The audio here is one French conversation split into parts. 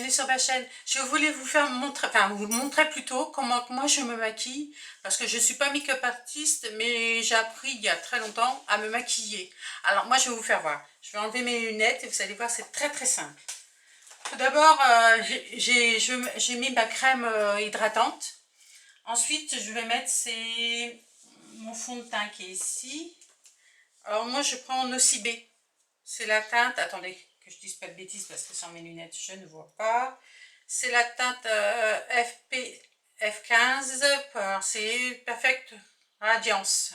bienvenue sur ma chaîne. Je voulais vous faire montrer, vous montrer plutôt comment moi je me maquille, parce que je suis pas make-up artiste, mais j'ai appris il y a très longtemps à me maquiller. Alors moi je vais vous faire voir. Je vais enlever mes lunettes et vous allez voir, c'est très simple. Tout d'abord, j'ai mis ma crème hydratante. Ensuite, je vais mettre mon fond de teint qui est ici. Alors moi je prends Nocibé. C'est la teinte, attendez que je dise pas de bêtises parce que sans mes lunettes je ne vois pas. C'est la teinte F15, c'est Perfect Radiance.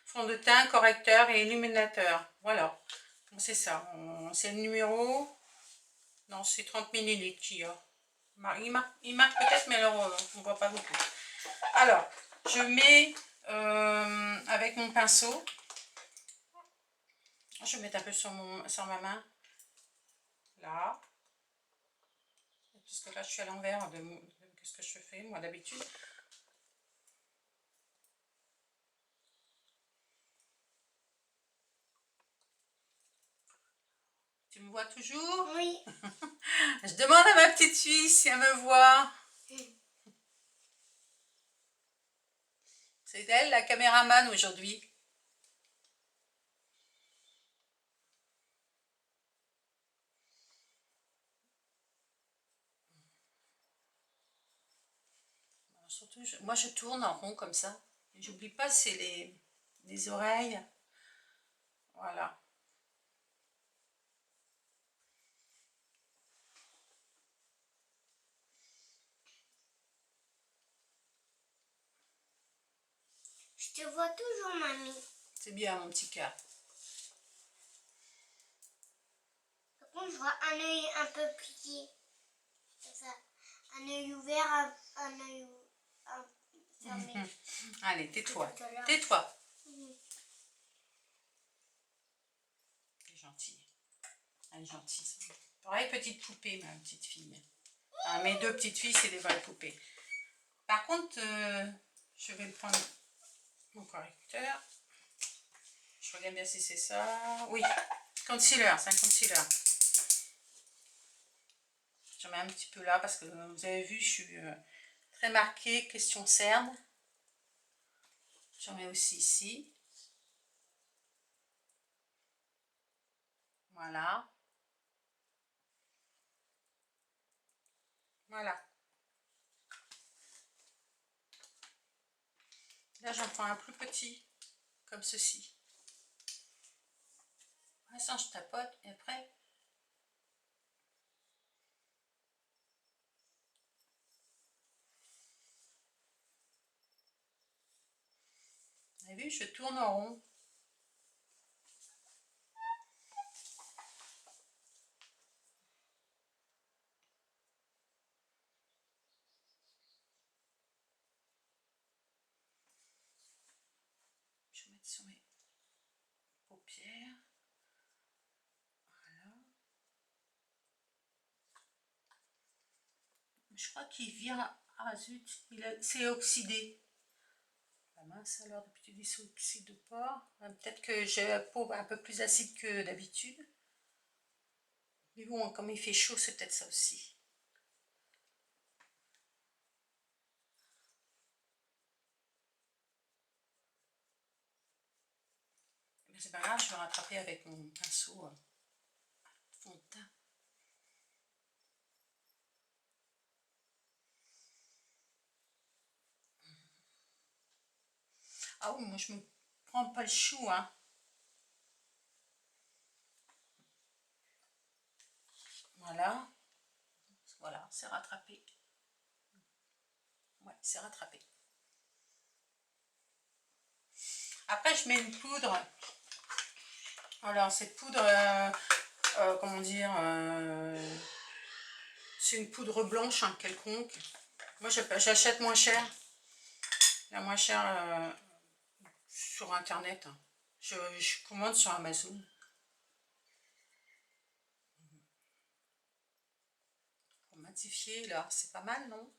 Fond de teint, correcteur et illuminateur. Voilà, c'est ça. C'est le numéro, non c'est 30 ml qu'il y a. Il marque peut-être, mais alors on ne voit pas beaucoup. Alors, je mets avec mon pinceau. Je vais mettre un peu sur ma main. Là. Parce que là, je suis à l'envers de ce que je fais, moi, d'habitude. Tu me vois toujours? Oui. Je demande à ma petite fille si elle me voit. C'est elle, la caméraman, aujourd'hui. Surtout, moi je tourne en rond comme ça. J'oublie pas, c'est les oreilles. Voilà. Je te vois toujours, mamie. C'est bien, mon petit cœur. Par contre, je vois un œil un peu plié. C'est ça. Un œil ouvert, un œil fermé. Allez, tais-toi. Tais-toi. Elle est gentille. Elle est gentille. Pareil, petite poupée, ma petite fille. Enfin, mes deux petites filles, c'est des vraies poupées. Par contre, je vais prendre mon correcteur. Je regarde bien si c'est ça. Oui, concealer, c'est un concealer. J'en mets un petit peu là parce que vous avez vu, je suis très marquée, question cerne. J'en mets aussi ici. Voilà. Voilà. Là, j'en prends un plus petit, comme ceci. Pour l'instant, je tapote et après... Vous avez vu, je tourne en rond. Je vais mettre sur mes paupières. Voilà. Je crois qu'il vient... Ah zut, c'est oxydé. La mince alors, depuis que tu dis ça oxyde pas. Peut-être que j'ai la peau un peu plus acide que d'habitude. Mais bon, comme il fait chaud, c'est peut-être ça aussi. Mais c'est pas grave, je vais rattraper avec mon pinceau fond de teint. Ah oui, moi je me prends pas le chou, hein. Voilà. Voilà, c'est rattrapé. Ouais, c'est rattrapé. Après, je mets une poudre. Alors, cette poudre, comment dire, c'est une poudre blanche, hein, quelconque. Moi, j'achète moins cher. La moins chère sur Internet. Hein. Je commande sur Amazon. Pour matifier, là, c'est pas mal, non?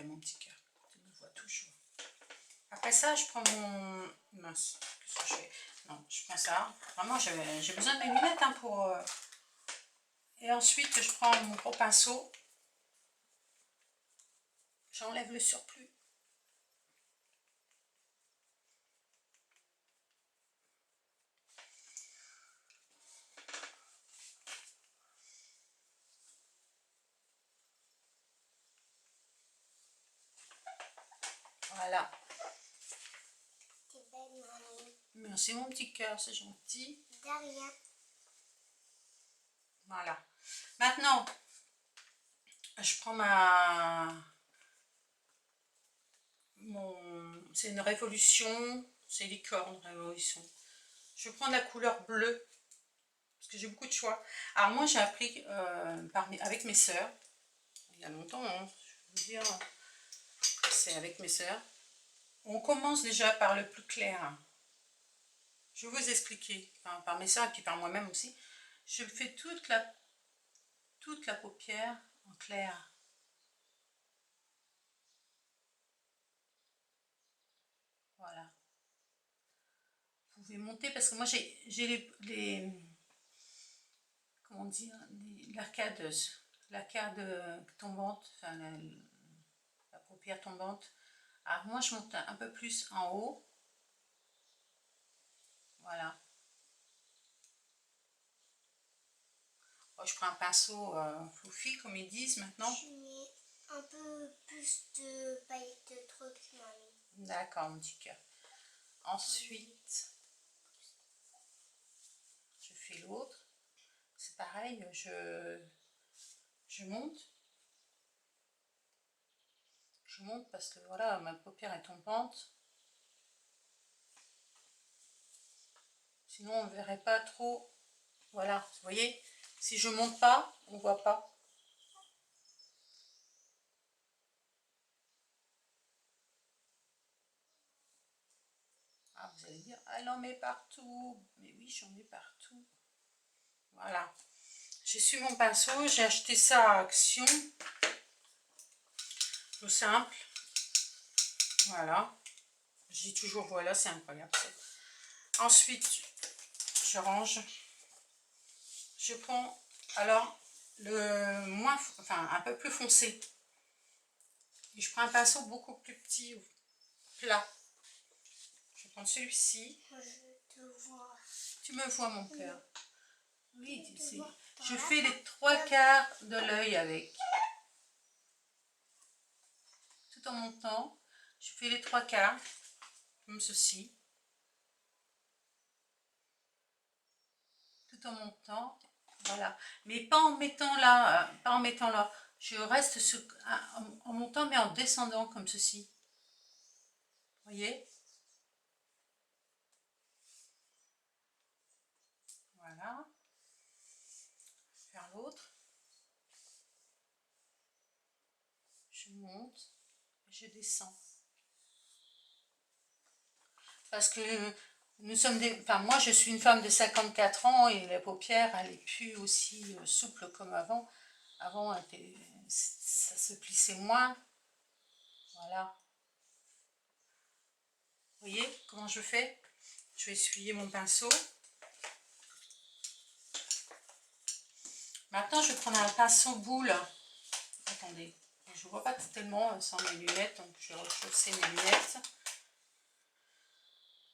mon petit cœur. Tu me vois toujours. Après ça, je prends mon... Mince, qu'est-ce que je fais? Non, je prends ça. Vraiment, j'ai besoin de mes lunettes hein, pour... Et ensuite, je prends mon gros pinceau. J'enlève le surplus. Voilà. T'es belle, mamie. Merci mon petit cœur, c'est gentil. De rien. Voilà. Maintenant, je prends ma... C'est une révolution, c'est licorne révolution. Je prends la couleur bleue, parce que j'ai beaucoup de choix. Alors moi j'ai appris avec mes sœurs, il y a longtemps, hein, je vais vous dire, c'est avec mes sœurs. On commence déjà par le plus clair. Je vais vous expliquer, enfin, par mes sœurs et puis par moi-même aussi. Je fais toute la paupière en clair. Voilà. Vous pouvez monter parce que moi j'ai comment dire, l'arcade tombante, enfin la paupière tombante. Alors moi je monte un peu plus en haut. Voilà. Bon, je prends un pinceau floufi comme ils disent maintenant. Je mets un peu plus de paillettes de trucs, mamie. D'accord mon petit cœur. Ensuite, je fais l'autre. C'est pareil, je monte. Je monte parce que voilà, ma paupière est tombante. Sinon, on ne verrait pas trop. Voilà, vous voyez, si je monte pas, on ne voit pas. Ah, vous allez dire, elle en met partout. Mais oui, j'en mets partout. Voilà. J'ai su mon pinceau, j'ai acheté ça à Action. Tout simple. Voilà. Je dis toujours voilà, c'est incroyable. Ensuite, je range. Je prends alors le moins, enfin un peu plus foncé. Et je prends un pinceau beaucoup plus petit, plat. Je vais prendre celui-ci. Je te vois. Tu me vois mon cœur. Oui, vois. je fais les 3/4 de l'œil avec. Tout en montant, je fais les 3/4, comme ceci. Tout en montant, voilà. Mais pas en mettant là, pas en mettant là. Je reste en montant, mais en descendant comme ceci. Vous voyez? Voilà. Faire l'autre. Je monte, je descends. Parce que nous sommes enfin moi je suis une femme de 54 ans et la paupière elle est plus aussi souple comme avant. Avant ça se plissait moins. Voilà. Vous voyez comment je fais? Je vais essuyer mon pinceau. Maintenant je vais prendre un pinceau boule. Attendez, je ne vois pas tellement sans mes lunettes, donc je vais rechausser mes lunettes.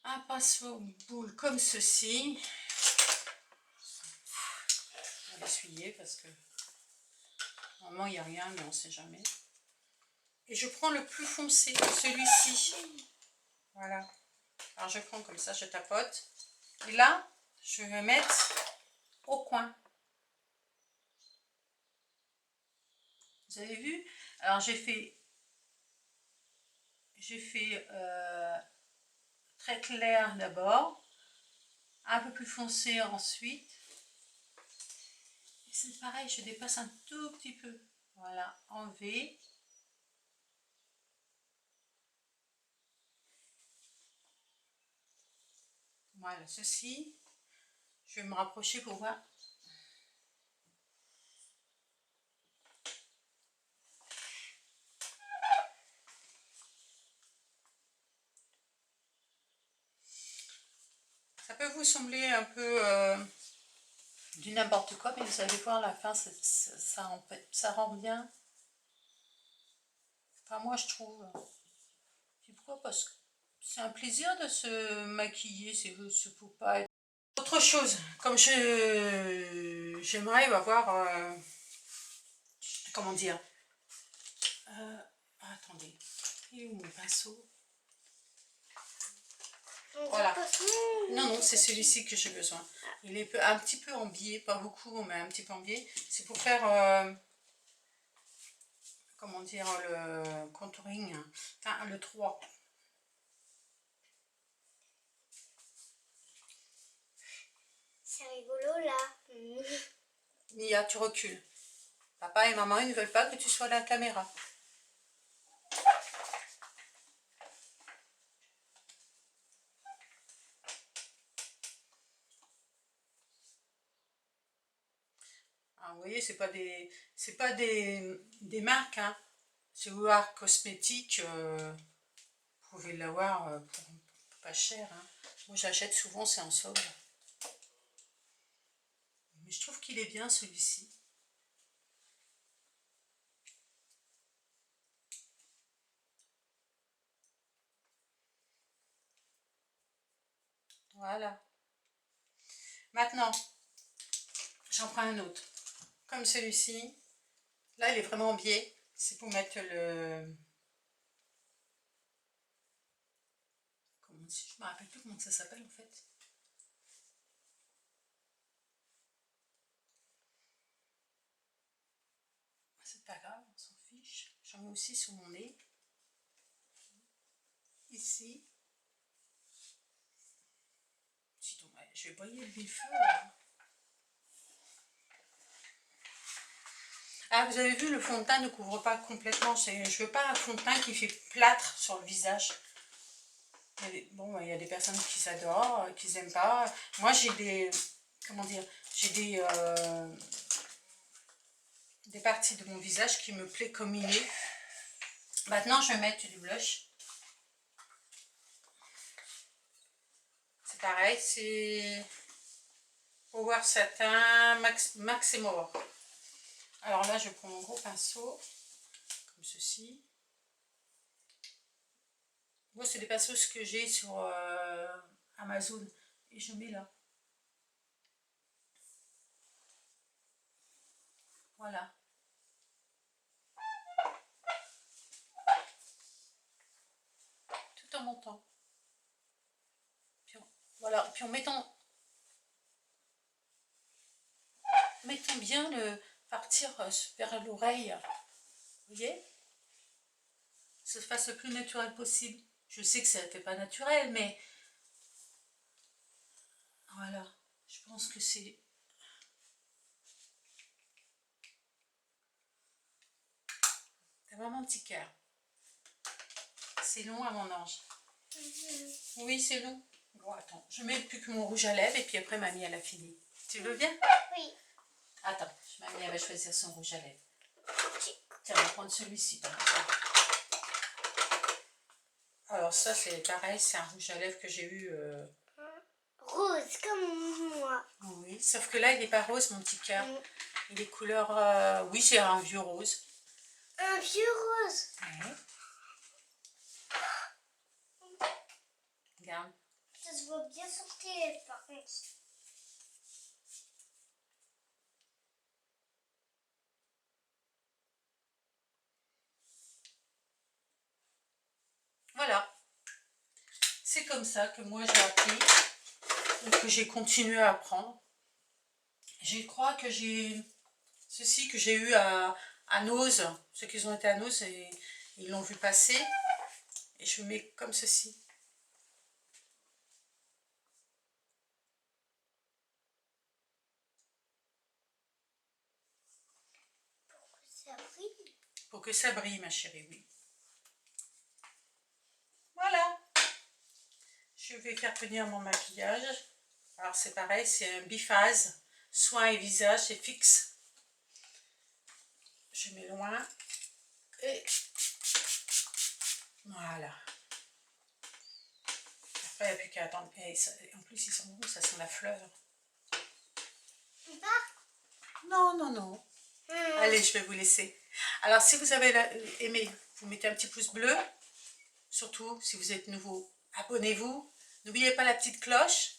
Un pinceau boule comme ceci. On va l'essuyer parce que normalement il n'y a rien, mais on ne sait jamais. Et je prends le plus foncé, celui-ci. Voilà. Alors je prends comme ça, je tapote. Et là, je vais mettre au coin. Vous avez vu? Alors j'ai fait très clair d'abord, un peu plus foncé ensuite. Et c'est pareil, je dépasse un tout petit peu. Voilà, en V. Voilà, ceci. Je vais me rapprocher pour voir. vous sembler un peu du n'importe quoi, mais vous allez voir à la fin, ça rend bien. Enfin, moi, je trouve. C'est pourquoi? Parce que c'est un plaisir de se maquiller, c'est faut pas être... Autre chose, comme j'aimerais avoir... comment dire? Attendez, il est où mon pinceau? Voilà. Non, non, c'est celui-ci que j'ai besoin. Il est un petit peu en biais, pas beaucoup, mais un petit peu en biais. C'est pour faire, comment dire, le contouring, enfin le 3. C'est rigolo là. Nia, tu recules. Papa et maman, ils ne veulent pas que tu sois à la caméra. Ah, vous voyez, c'est pas des marques, hein. C'est War Cosmétique. Vous pouvez l'avoir pour pas cher, hein. Moi, j'achète souvent, c'est en solde. Mais je trouve qu'il est bien celui-ci. Voilà. Maintenant, j'en prends un autre. Comme celui-ci. Là, il est vraiment biais. C'est pour mettre le... Comment je me rappelle plus comment ça s'appelle en fait. C'est pas grave, on s'en fiche. J'en mets aussi sur mon nez. Ici. Je vais broyer le feu là. Ah, vous avez vu, le fond de teint ne couvre pas complètement. Je veux pas un fond de teint qui fait plâtre sur le visage. Bon, il y a des personnes qui s'adorent, qui n'aiment pas. Moi, j'ai des... Comment dire? J'ai des parties de mon visage qui me plaît comme il est. Maintenant, je vais mettre du blush. C'est pareil, c'est Power Satin Maximum. Alors là, je prends mon gros pinceau, comme ceci. Moi, c'est des pinceaux que j'ai sur Amazon. Et je mets là. Voilà. Tout en montant. Voilà. Puis en mettant bien le partir vers l'oreille. Vous voyez? Que ça se fasse le plus naturel possible. Je sais que ça ne fait pas naturel, mais voilà. Je pense que c'est... C'est vraiment un petit cœur. C'est long à mon ange. Oui, c'est long. Bon, attends, je mets plus que mon rouge à lèvres et puis après mamie elle a fini. Tu veux bien? Oui. Attends, mamie elle va choisir son rouge à lèvres. Tiens, on va prendre celui-ci. Alors ça c'est pareil, c'est un rouge à lèvres que j'ai eu... Rose, comme moi. Oui, sauf que là il n'est pas rose mon petit cœur. Il est couleur... Oui, c'est un vieux rose. Un vieux rose. Oui. Regarde. Ça se voit bien sur tes lèvres par contre. Voilà. C'est comme ça que moi j'ai appris, et que j'ai continué à apprendre. Je crois que j'ai ceci que j'ai eu à Nose, ceux qui ont été à Nose, et ils l'ont vu passer. Et je mets comme ceci. Ça brille. Pour que ça brille, ma chérie, oui. Voilà. Je vais faire tenir mon maquillage. Alors c'est pareil, c'est un biphase, soin et visage, c'est fixe. Je mets loin. Et voilà. crois qu'il n'y a plus qu'à attendre. En plus, ils sont beaux, ça sent la fleur. On part? Non, non, non. Allez, je vais vous laisser. Alors, si vous avez aimé, vous mettez un petit pouce bleu. Surtout, si vous êtes nouveau, abonnez-vous. N'oubliez pas la petite cloche.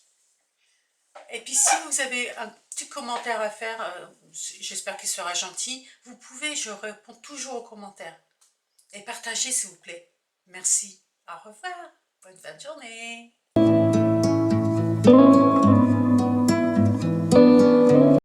Et puis, si vous avez un petit commentaire à faire, j'espère qu'il sera gentil, vous pouvez, je réponds toujours aux commentaires. Et partagez, s'il vous plaît. Merci. Au revoir. Bonne fin de journée.